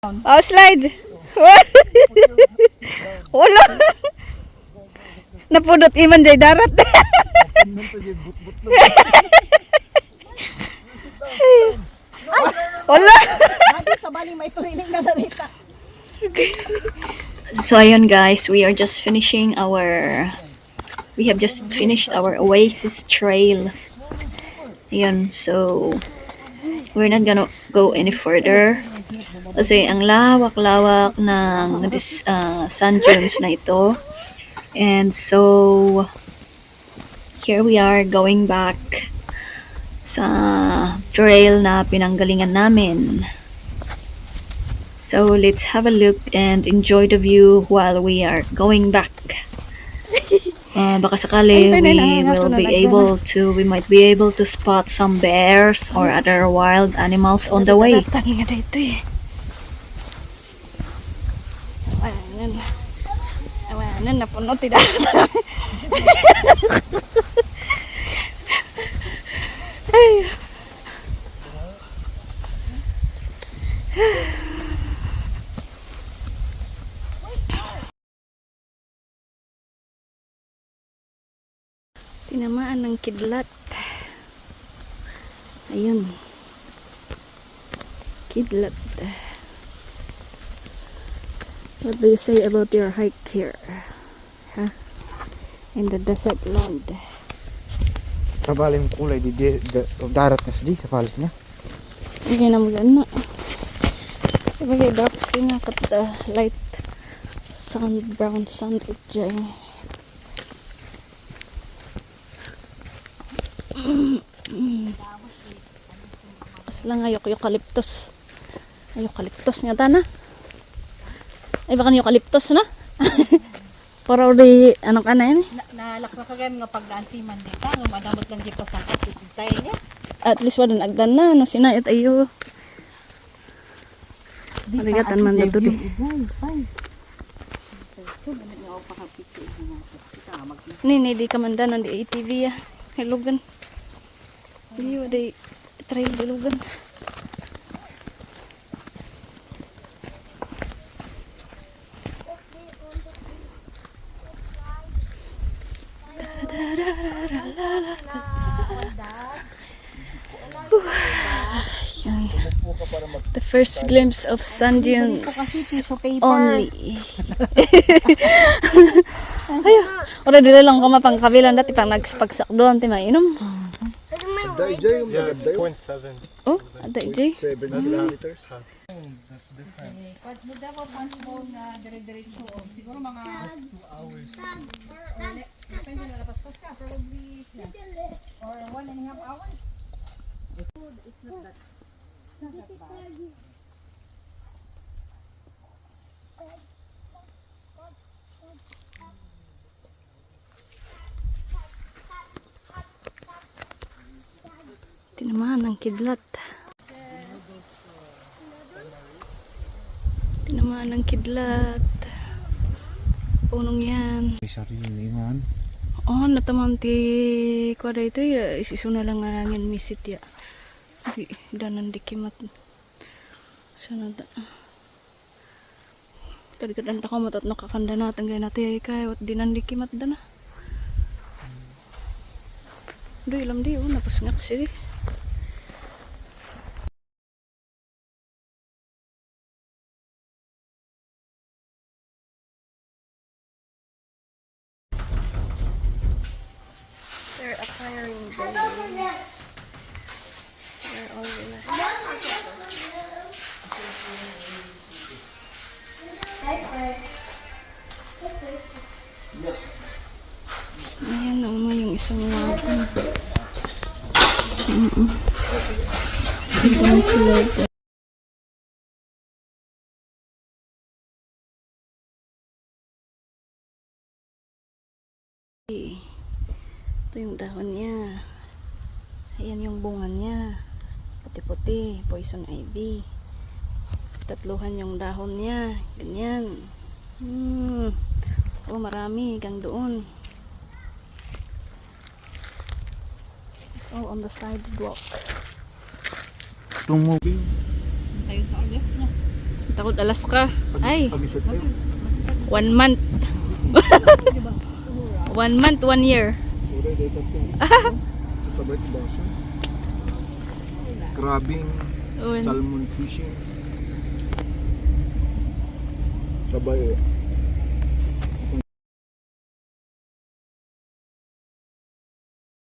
Oh, slide. Wala. Napudot iman jay darat. Wala. So ayun guys, we have just finished our Oasis trail. Ayun, so we're not gonna go any further kasi ang lawak-lawak ng sand dunes na ito. And so here we are going back sa trail na pinanggalingan namin. So let's have a look and enjoy the view while we are going back. Baka sakali we might be able to spot some bears or other wild animals on the way. Awanan na puno tidak. Tinamaan ng kidlat. Ayun. Kidlat. What do you say about your hike here? Huh? In the desert land. Kabaling kulay di darat na sa palis niya. Hindi na magana. Sabagay dark nga kat light sand, brown sand dyan. Lang eucalyptus. Eucalyptus nga tana. Ay baka eucalyptus na. Para uli ano ka na yun? Nalaksa ka nga pag-anti man dito. Nga madamot lang di pa sa style niya. At least wala nagdan na. No, sinayat ayo. Marigatan man dito di. Nini di ka mandanan di ATV ya. Helugan. Di wala trail helugan. The first glimpse of sand dunes only. Ayo, ora dili lang ko mapangkabilan dati pang nagspagsak doon ti mainom. Yeah, it's 0.7. Oh, ada J. 7 kilometers. That's different. Pag mo daw punch bone na dire-diretso, siguro mga 2 hours. Depende na lapaspas ka, probably or 1.5 hours. It's not that bad. Tinamaan ng kidlat. Tinamaan ng kidlat. Punong yan. Sariliman. Oh, nataman ti kwada ito. Isisuna lang nga ngin misit ya. Danan dikimat. Sana da. Kadang-kadang tako matot nakakanda natin gaya natin ay kaya at dinan dikimat da na. Doy ilam di. Napasngak sige. They're acquiring baby. They're all ayan naman yung isang wagon. Ito yung dahon niya. Ayan yung bunga niya. Puti-puti. Poison ivy. Tatluhan yung dahon niya. Ganyan. Oh, marami. Hanggang doon. It's all on the sidewalk. Tumubing. Tayo sa agad na. Takot Alaska. Ay, Pag-isat tayo. 1 month. 1 month, 1 year. Uray, dahil ito. Sasabay ito ba siya? Crabbing, salmon fishing. Sabay